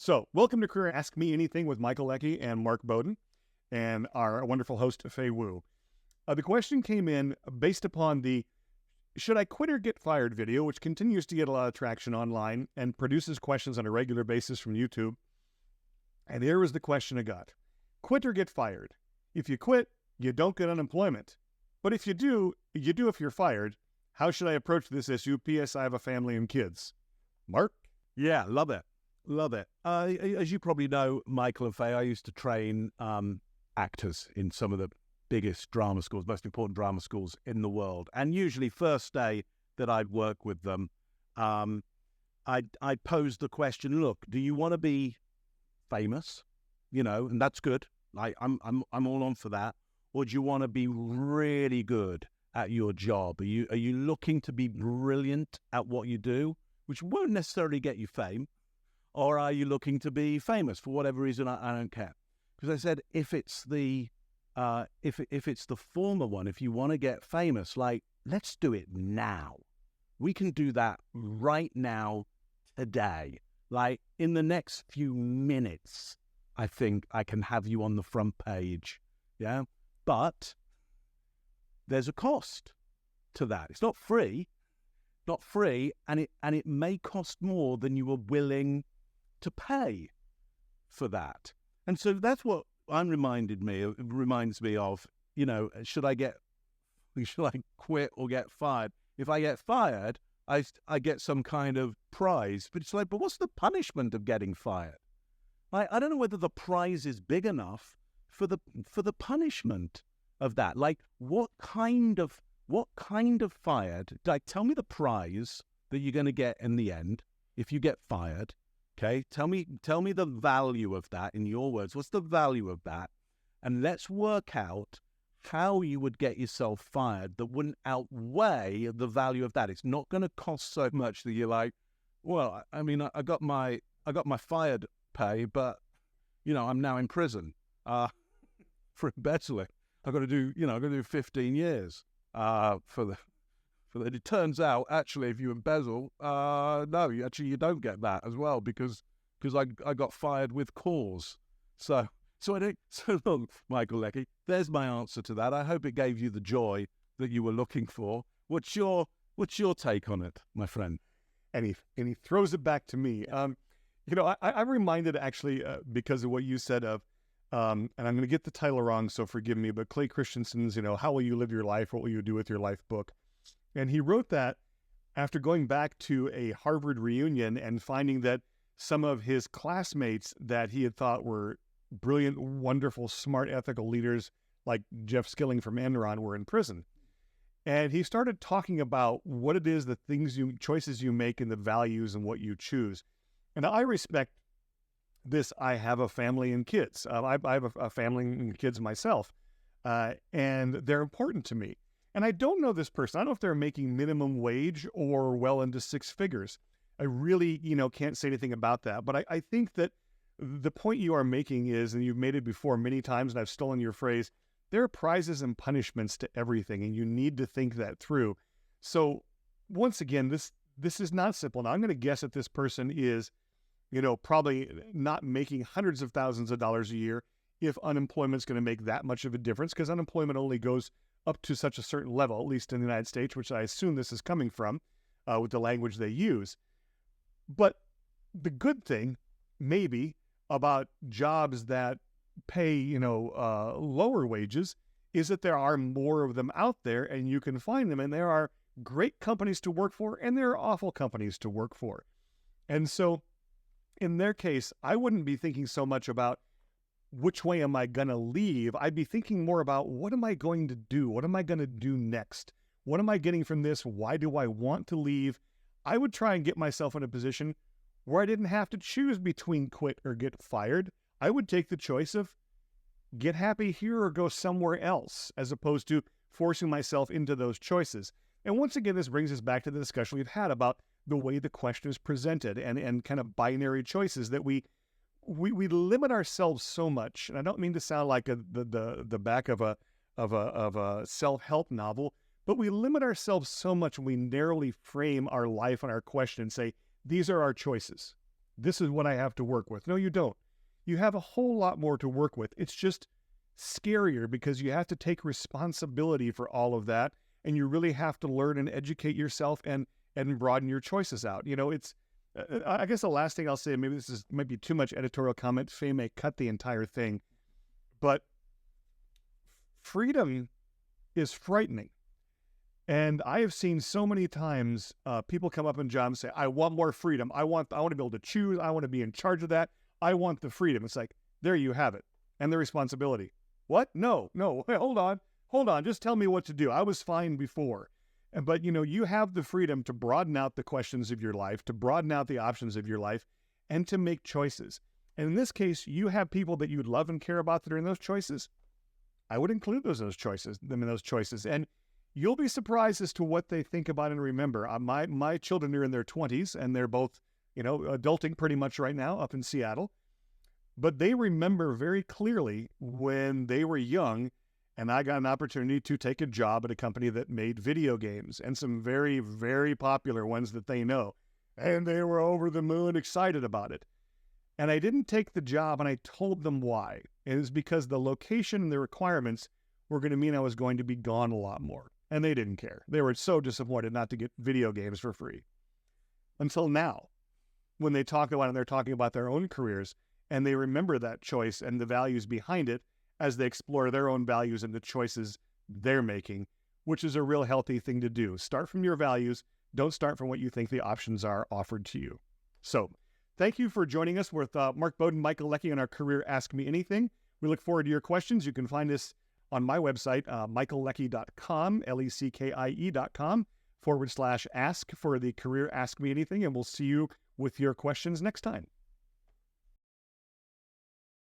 So, welcome to Career Ask Me Anything with Michael Leckie and Mark Bowden and our wonderful host, Fei Wu. The question came in based upon the Should I Quit or Get Fired video, which continues to get a lot of traction online and produces questions on a regular basis from YouTube. And here was the question I got. Quit or get fired? If you quit, you don't get unemployment. But if you do if you're fired. How should I approach this issue? P.S. I have a family and kids. Mark? Yeah, love it. Love it. As you probably know, Michael and Faye, I used to train actors in some of the biggest drama schools, most important drama schools in the world. And usually first day that I'd work with them, I'd pose the question, look, do you want to be famous? You know, and that's good. I'm all on for that. Or do you want to be really good at your job? Are you looking to be brilliant at what you do, which won't necessarily get you fame? Or are you looking to be famous for whatever reason? I don't care. Because I said, if it's the former one, if you want to get famous, like, let's do it now. We can do that right now, today. Like, in the next few minutes, I think I can have you on the front page. Yeah. But there's a cost to that. It's not free, and it may cost more than you were willing to pay for that. And so that's what reminds me of, you know, should I quit or get fired? If I get fired, I get some kind of prize. But it's like, but what's the punishment of getting fired? I don't know whether the prize is big enough for the punishment of that. Like, what kind of fired? Like, tell me the prize that you're going to get in the end if you get fired. Okay, tell me the value of that in your words. What's the value of that? And let's work out how you would get yourself fired that wouldn't outweigh the value of that. It's not going to cost so much that you're like, well, I mean, I got my fired pay, but you know, I'm now in prison for embezzling. I've got to do 15 years for the. It turns out, actually, if you embezzle, no, you don't get that as well because I got fired with cause. So look, Michael Leckie, there's my answer to that. I hope it gave you the joy that you were looking for. What's your take on it, my friend? And he throws it back to me. I'm reminded actually because of what you said of, and I'm going to get the title wrong, so forgive me, but Clay Christensen's, How Will You Live Your Life? What Will You Do With Your Life book. And he wrote that after going back to a Harvard reunion and finding that some of his classmates that he had thought were brilliant, wonderful, smart, ethical leaders like Jeff Skilling from Enron were in prison. And he started talking about what it is, the choices you make and the values and what you choose. And I respect this. I have a family and kids. I have a family and kids myself, and they're important to me. And I don't know this person. I don't know if they're making minimum wage or well into six figures. I really, can't say anything about that. But I think that the point you are making is, and you've made it before many times, and I've stolen your phrase, there are prizes and punishments to everything, and you need to think that through. So once again, this is not simple. Now, I'm going to guess that this person is, probably not making hundreds of thousands of dollars a year if unemployment's going to make that much of a difference, because unemployment only goes up to such a certain level, at least in the United States, which I assume this is coming from with the language they use. But the good thing, maybe, about jobs that pay, lower wages is that there are more of them out there and you can find them. And there are great companies to work for and there are awful companies to work for. And so in their case, I wouldn't be thinking so much about which way am I going to leave? I'd be thinking more about what am I going to do? What am I going to do next? What am I getting from this? Why do I want to leave? I would try and get myself in a position where I didn't have to choose between quit or get fired. I would take the choice of get happy here or go somewhere else, as opposed to forcing myself into those choices. And once again, this brings us back to the discussion we've had about the way the question is presented and kind of binary choices that we limit ourselves so much. And I don't mean to sound like the back of a self-help novel, but we limit ourselves so much when we narrowly frame our life and our question and say, these are our choices. this is what I have to work with. No, you don't. You have a whole lot more to work with. It's just scarier because you have to take responsibility for all of that, and you really have to learn and educate yourself and broaden your choices out. It's I guess the last thing I'll say, maybe might be too much editorial comment. Faye may cut the entire thing, but freedom is frightening. And I have seen so many times people come up in jobs and say, I want more freedom. I want to be able to choose. I want to be in charge of that. I want the freedom. It's like, there you have it. And the responsibility. What? No. Wait, hold on. Just tell me what to do. I was fine before. But you have the freedom to broaden out the questions of your life, to broaden out the options of your life, and to make choices. And in this case, you have people that you love and care about that are in those choices. I would include them in those choices. And you'll be surprised as to what they think about and remember. My children are in their 20s, and they're both, adulting pretty much right now up in Seattle. But they remember very clearly when they were young, and I got an opportunity to take a job at a company that made video games, and some very, very popular ones that they know. And they were over the moon excited about it. And I didn't take the job, and I told them why. It was because the location and the requirements were going to mean I was going to be gone a lot more. And they didn't care. They were so disappointed not to get video games for free. Until now, when they talk about it, they're talking about their own careers, and they remember that choice and the values behind it as they explore their own values and the choices they're making, which is a real healthy thing to do. Start from your values. Don't start from what you think the options are offered to you. So thank you for joining us with Mark Bowden, Michael Leckie on our Career Ask Me Anything. We look forward to your questions. You can find us on my website, michaelleckie.com, LECKIE.com/ask for the Career Ask Me Anything, and we'll see you with your questions next time.